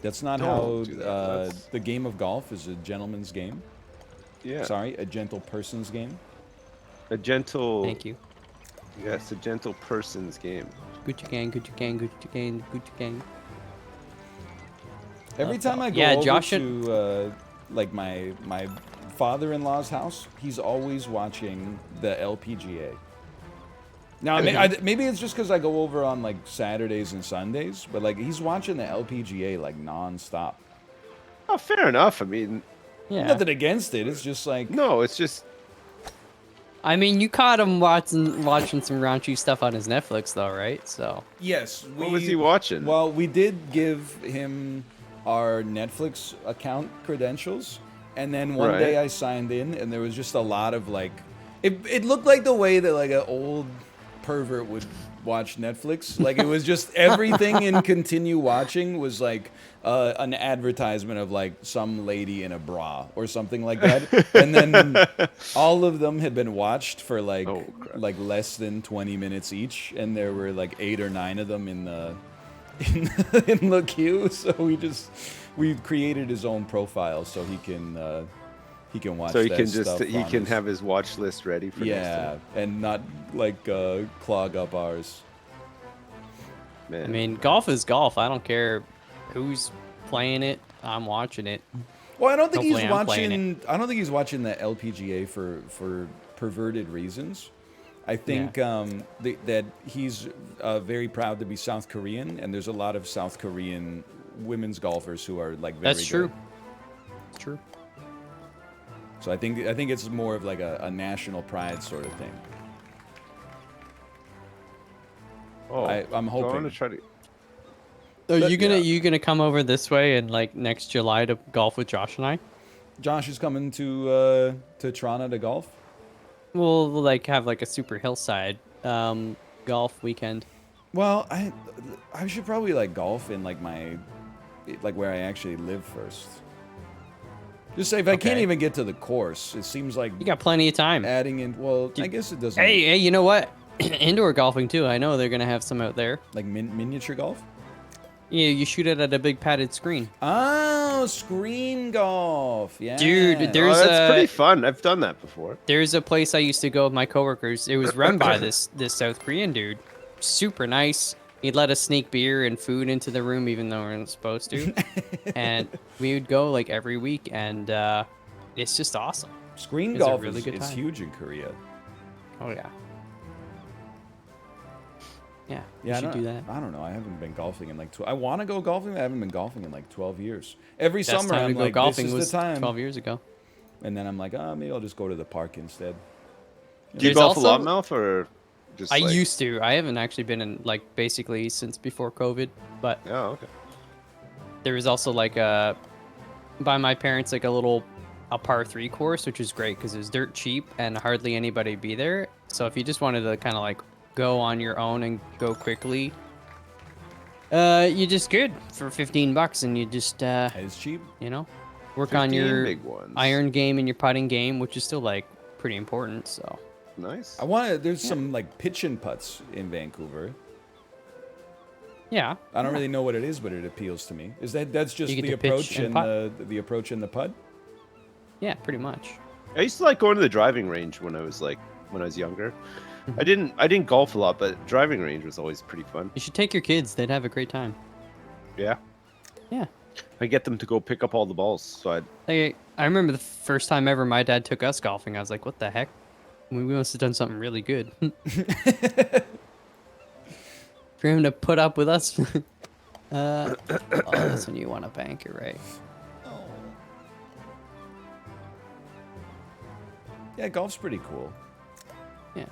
That's not Don't how do that. That's- the game of golf is a gentleman's game. yeah. Sorry, a gentle person's game. A gentle. Thank you. Yes, a gentle person's game. Gucci gang, Gucci gang, Gucci gang, Gucci gang. Every time I go Yeah, over Josh to like my father-in-law's house, he's always watching the LPGA. Now, maybe it's just because I go over on like Saturdays and Sundays, but like he's watching the LPGA like non-stop. Oh, fair enough. I mean, Yeah. Nothing against it. It's just like no, it's just I mean, you caught him watching some raunchy stuff on his Netflix, though, right? So. yes. what was he watching? Well, we did give him our Netflix account credentials, and then one Right. day I signed in, and there was just a lot of like, it looked like the way that like an old pervert would watch Netflix. Like it was just everything in continue watching was like an advertisement of like some lady in a bra or something like that, and then all of them had been watched for like Oh, crap. like less than 20 minutes each, and there were like 8 or 9 of them in the in the queue. So we created his own profile so he can watch. So he that can just stuff he on can his- have his watch list ready for next yeah, time. and not like clog up ours. Man. I mean, golf is golf. I don't care who's playing it. I'm watching it. Well, I don't think Hopefully he's I'm playing watching. I don't think he's watching the LPGA for perverted reasons. I think that he's very proud to be South Korean, and there's a lot of South Korean women's golfers who are like very That's true. good. It's true. So I think it's more of like a national pride sort of thing. Oh, I'm so I want hoping. to try to. Are But- you gonna come over this way and like next July to golf with Josh and I? Josh is coming to Toronto to golf. We'll like have like a super hillside golf weekend. Well, I should probably like golf in like where I actually live first. Just say if I can't Okay. even get to the course, it seems like You got plenty of time. adding in. Well, I guess it doesn't. Hey, you know what? Indoor golfing too. I know they're gonna have some out there. Like miniature golf. Yeah, you shoot it at a big padded screen. Oh, screen golf. Yeah, Dude, Oh, There's that's a- pretty fun. I've done that before. There's a place I used to go with my coworkers. It was run by this South Korean dude. Super nice. He'd let us sneak beer and food into the room even though we weren't supposed to. And we would go like every week, and it's just awesome. screen It's a golf really is good it's time. huge in Korea. Oh yeah. Yeah, we Yeah, I should don't, do that. I don't know. I haven't been golfing in like. I want to go golfing. But I haven't been golfing in like 12 years. Every Best summer time I'm to go like, golfing this is was the time. 12 years ago. And then I'm like, oh, maybe I'll just go to the park instead. Do you There's golf a lot, also- Mouth, or just? I like... used to. I haven't actually been in like basically since before COVID, but Oh, okay. there was also like a by my parents like a par 3 course, which was great because it was dirt cheap and hardly anybody be there. So if you just wanted to kind of like go on your own and go quickly, you just good for $15 and you just It's cheap. you know work on 15 your big ones. iron game and your putting game, which is still like pretty important. So Nice. I want to. There's some like pitch and putts in Vancouver. yeah, I don't really know what it is, but it appeals to me. That's just You get the to pitch approach and and putt. the approach and the putt? yeah, pretty much. I used to like going to the driving range when I was younger. Mm-hmm. I didn't golf a lot, but driving range was always pretty fun. You should take your kids; they'd have a great time. Yeah. Yeah. I get them to go pick up all the balls. So I remember the first time ever my dad took us golfing. I was like, "What the heck? We must have done something really good." For him to put up with us. Oh, that's when you want to bank it, right? Yeah, golf's pretty cool. Yeah.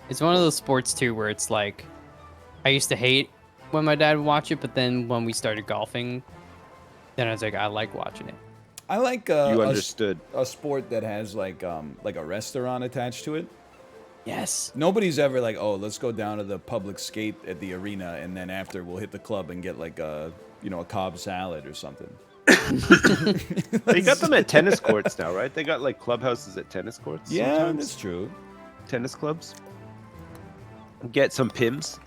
It's one of those sports too where it's like, I used to hate when my dad would watch it, but then when we started golfing, then I was like, I like watching it. I like you a understood. sport that has like a restaurant attached to it. Yes. Nobody's ever like, oh, let's go down to the public skate at the arena, and then after we'll hit the club and get like a Cobb salad or something. They got them at tennis courts now, right? They got like clubhouses at tennis courts. Yeah, sometimes. that's true. Tennis clubs. Get some pims.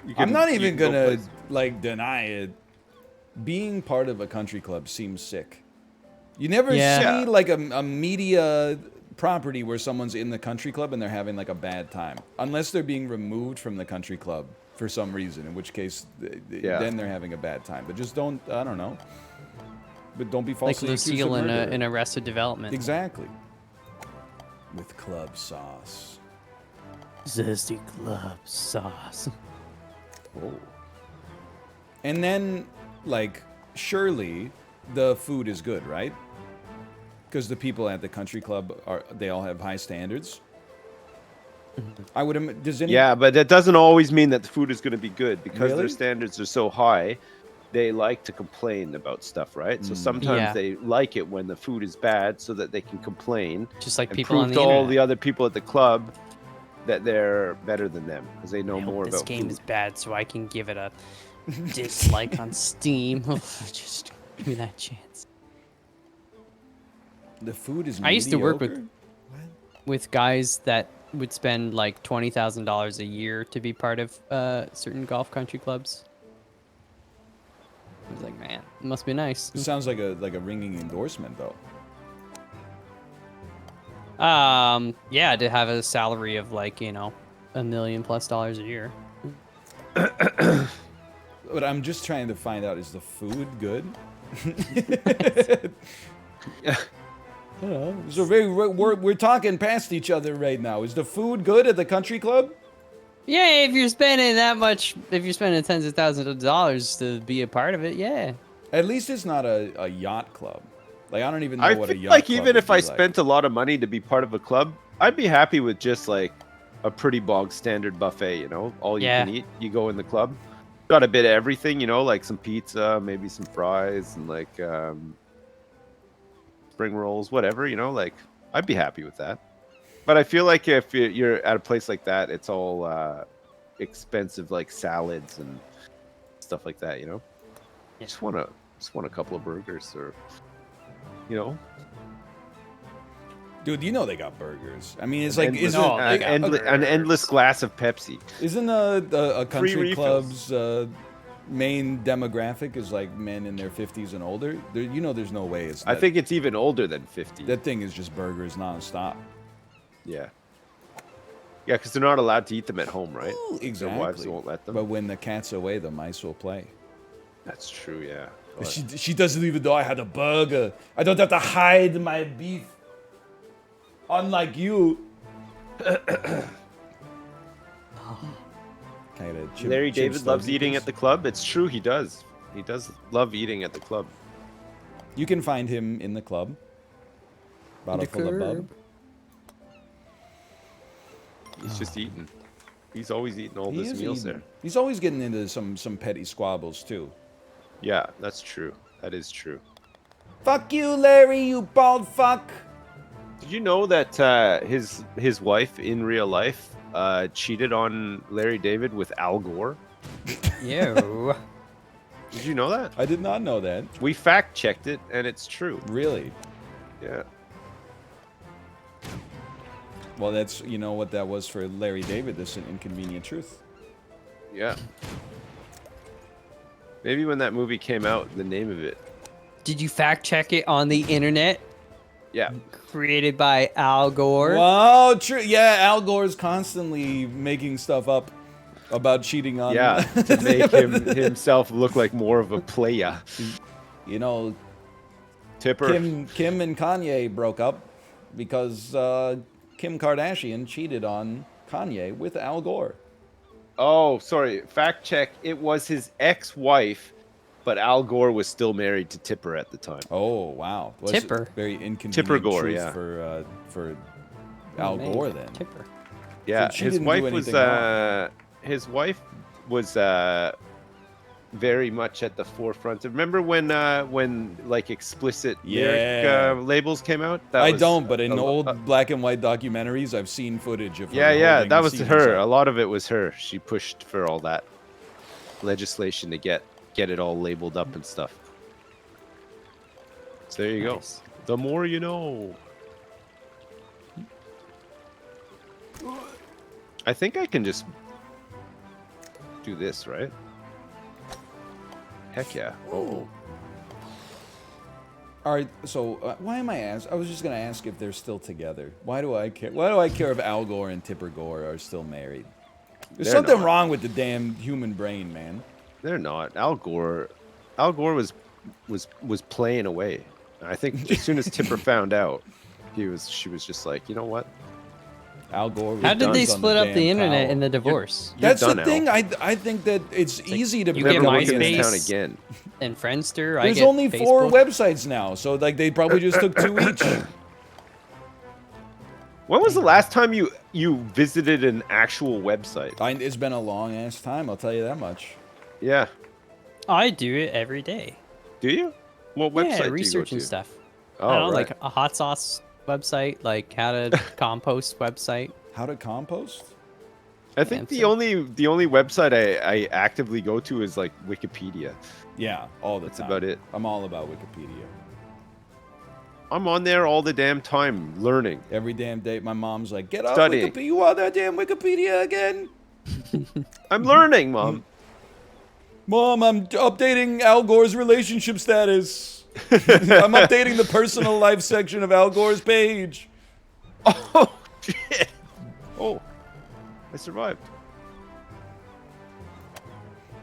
You I'm can- not you even can go gonna play- like deny it. Being part of a country club seems sick. You never Yeah. see like a media property where someone's in the country club and they're having like a bad time, unless they're being removed from the country club for some reason. In which case, Yeah. then they're having a bad time. But just don't. I don't know. But don't be Like falsely accused of Lucille murder. in Arrested Development. Exactly. With club sauce. Zesty club sauce. Oh. And then, like, surely the food is good, right? Because the people at the country club they all have high standards. I would. Does any? Yeah, but that doesn't always mean that the food is going to be good because Really? their standards are so high. They like to complain about stuff, right? So sometimes Yeah. they like it when the food is bad so that they can complain Just like and people on prove the to all internet. the other people at the club that they're better than them because they know I hope more this about game food. is bad so I can give it a dislike on Steam. Just give me that chance. The food is. I used to work with- mediocre? With guys that would spend like $20,000 a year to be part of certain golf country clubs. I was like, man, it must be nice. It sounds like a ringing endorsement, though. Yeah, to have a salary of like, you know, $1 million+ a year. But I'm just trying to find out, is the food good? So we're talking past each other right now. Is the food good at the country club? Yeah, if you're spending that much, if you're spending tens of thousands of dollars to be a part of it, yeah. At least it's not a yacht club. Like, I don't even know I what a think yacht like club even would if I be like. spent a lot of money to be part of a club, I'd be happy with just like a pretty bog standard buffet. You know, all you can eat. You go in the club, got a bit of everything. You know, like some pizza, maybe some fries, and like spring rolls, whatever. You know, like I'd be happy with that. But I feel like if you're at a place like that, it's all expensive, like salads and stuff like that. You know, Yeah. just want a couple of burgers, or you know. Dude, you know they got burgers. I mean, it's An like, endless, isn't, No, they got an endless glass of Pepsi. isn't a country refills. club's main demographic is like men in their 50s and older? There, you know there's no way it's I that, think it's even older than 50. that thing is just burgers nonstop. Yeah. Yeah, because they're not allowed to eat them at home, right? Ooh, Their wives exactly. won't let them. But when the cat's away, the mice will play. That's true, yeah. But She doesn't even know I had a burger. I don't have to hide my beef. Unlike you. Kinda Larry David loves eating at the club. It's true, he does. He does love eating at the club. You can find him in the club. Bottle full of bub. He's just eating. He's always eating all He his is meals eating. there. He's always getting into some petty squabbles too. Yeah, that's true. That is true. Fuck you, Larry, you bald fuck. Did you know that his wife in real life cheated on Larry David with Al Gore? Yo. Did you know that? I did not know that. We fact checked it, and it's true. Really? Yeah. Well, that's, you know what that was for Larry David, this inconvenient truth. Yeah. Maybe when that movie came out, the name of it. Did you fact check it on the internet? Yeah. Created by Al Gore. Wow, true. Yeah, Al Gore's constantly making stuff up about cheating on. Yeah, to make himself look like more of a playa. You know, Tipper. Kim and Kanye broke up because Kim Kardashian cheated on Kanye with Al Gore. Oh, sorry. Fact check. It was his ex-wife, but Al Gore was still married to Tipper at the time. Oh, wow. Well, Tipper. it's very inconvenient Tipper Gore, truth yeah. for Al Man, Gore then. Tipper. Yeah, she his didn't do wife was anything wrong. his wife was very much at the forefront. Remember when like explicit Yeah. lyric labels came out? I was don't, but in a- old black and white documentaries, I've seen footage of her. yeah, holding that was CDs her. up. A lot of it was her. She pushed for all that legislation to get it all labeled up and stuff. So there you Nice. go. The more you know. I think I can just do this, right? Heck yeah. Oh. All right, so why am I asked? I was just gonna ask if they're still together. Why do I care? Why do I care if Al Gore and Tipper Gore are still married? There's They're something not. wrong with the damn human brain, man. They're not. Al Gore was playing away. I think as soon as Tipper found out, she was just like, you know what? Al Gore. Was How did they duns on split up damn the internet towel. in the divorce? That's You're the done, thing. Al. I think that it's easy to you break get Never away look in this MySpace. town again. And Friendster? I There's get only 4 Facebook. websites now, so like they probably just took 2 each. When was the last time you visited an actual website? It's been a long ass time. I'll tell you that much. Yeah. I do it every day. Do you? What website Yeah, do you go research to? and stuff. Oh, I don't know, right. like a hot sauce website, like how to compost website. How to compost? I think Yeah, the only website I actively go to is like Wikipedia. Yeah, all the That's time. about it. I'm all about Wikipedia. I'm on there all the damn time learning. Every damn day, my mom's like, "Get up, Studying. Wikipedia! You on that damn Wikipedia again?" I'm learning, Mom. Mom, I'm updating Al Gore's relationship status. I'm updating the personal life section of Al Gore's page. Oh shit! Oh, I survived.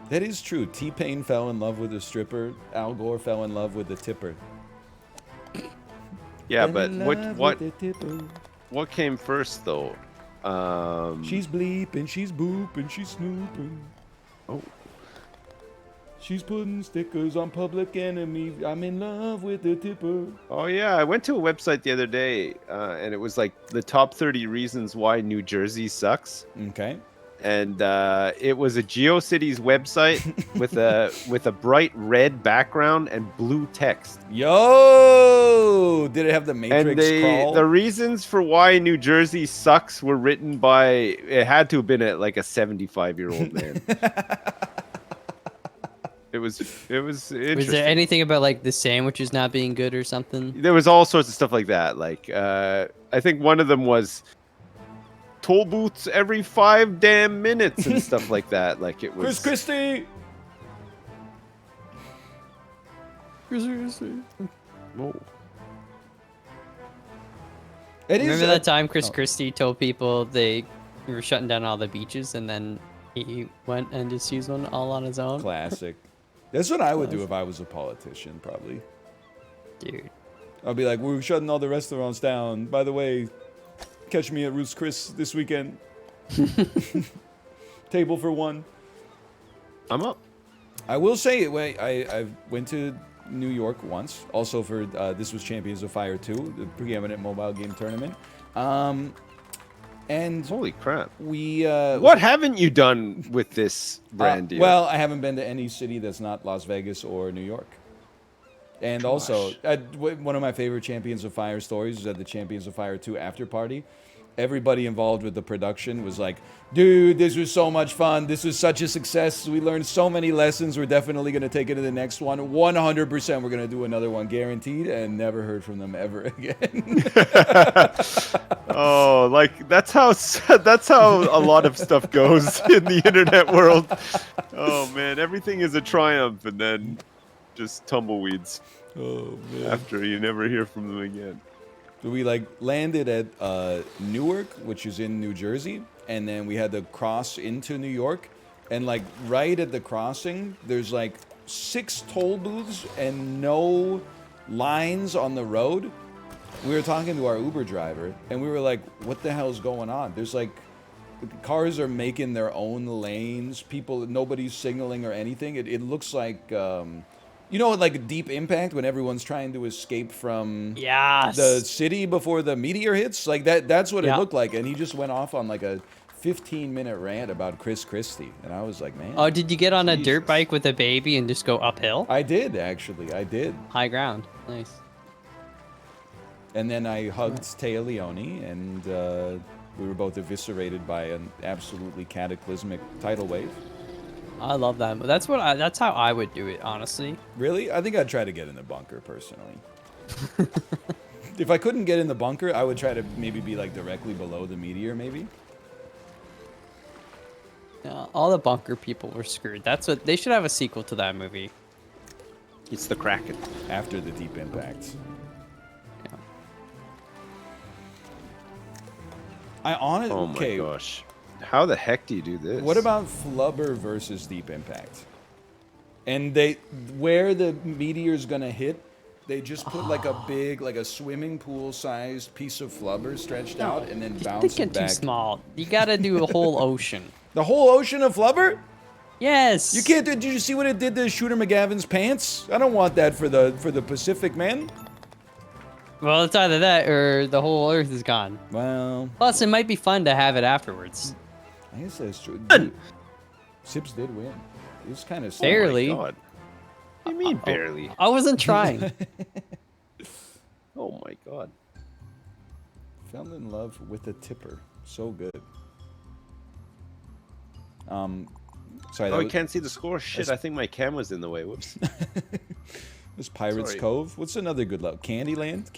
That is true. T-Pain fell in love with a stripper. Al Gore fell in love with a tipper. Yeah, Fell but in what love what with a tipper. what came first though? She's bleeping, she's booping, she's snooping. Oh. She's putting stickers on Public Enemy. I'm in love with the tipper. Oh yeah, I went to a website the other day, and it was like the top 30 reasons why New Jersey sucks. Okay. And it was a GeoCities website with a bright red background and blue text. Yo! Did it have the Matrix And crawl? the reasons for why New Jersey sucks were written by, it had to have been like a 75-year-old man. It was interesting. Was there anything about like the sandwiches not being good or something? There was all sorts of stuff like that. Like I think one of them was toll booths every 5 damn minutes and stuff like that. Like it was. Chris Christie! Whoa. It is Remember that time Chris oh. Christie told people they were shutting down all the beaches, and then he went and just used one all on his own? classic. That's what I would do if I was a politician, probably. Dude. I'll be like, we're shutting all the restaurants down. By the way, catch me at Ruth's Chris this weekend. Table for one. I'm up. I will say, I went to New York once, also for, this was Champions of Fire 2, the preeminent mobile game tournament. And Holy crap. we... What haven't you done with this brand deal? Well, I haven't been to any city that's not Las Vegas or New York. And also, one of my favorite Champions of Fire stories is at the Champions of Fire 2 after party. Everybody involved with the production was like, dude, this was so much fun. This was such a success. We learned so many lessons. We're definitely going to take it to the next one. 100% we're going to do another one, guaranteed, and never heard from them ever again. Oh, like that's how a lot of stuff goes in the internet world. Oh man, everything is a triumph and then just tumbleweeds Oh, man. after you never hear from them again. So we like landed at Newark, which is in New Jersey, and then we had to cross into New York, and like right at the crossing, there's like 6 toll booths and no lines on the road. We were talking to our Uber driver, and we were like, "What the hell's going on?" There's like cars are making their own lanes. Nobody's signaling or anything. It looks like. You know, like Deep Impact when everyone's trying to escape from Yes. the city before the meteor hits? Like that's what it Yeah. looked like. And he just went off on like a 15-minute rant about Chris Christie. And I was like, man. Oh, did you get on a dirt Jesus. bike with a baby and just go uphill? I did, actually. I did. High ground. Nice. And then I hugged Taya Leone, and we were both eviscerated by an absolutely cataclysmic tidal wave. I love that. That's how I would do it, honestly. Really? I think I'd try to get in the bunker, personally. If I couldn't get in the bunker, I would try to maybe be like directly below the meteor, maybe. Yeah, all the bunker people were screwed. They should have a sequel to that movie. It's the Kraken. After the Deep Impact. Yeah. I honestly... Oh my okay, gosh. How the heck do you do this? what about Flubber versus Deep Impact? And where the meteor's gonna hit, they just put like a big, like a swimming pool-sized piece of flubber stretched out and then You're bounce it thinking too back. small. You gotta do a whole ocean. The whole ocean of flubber? Yes. You can't. Did you see what it did to Shooter McGavin's pants? I don't want that for the Pacific, man. Well, it's either that or the whole Earth is gone. Well, Plus, it might be fun to have it afterwards. I guess that's true. Sips did win. It was kind of Barely. Oh my God. What do you mean barely? I wasn't trying. Oh my God. Fell in love with a tipper. So good. Sorry. Oh, That you can't see the score? Shit, I think my camera's in the way. Whoops. was Pirates Sorry. Cove. What's another good love? Candyland.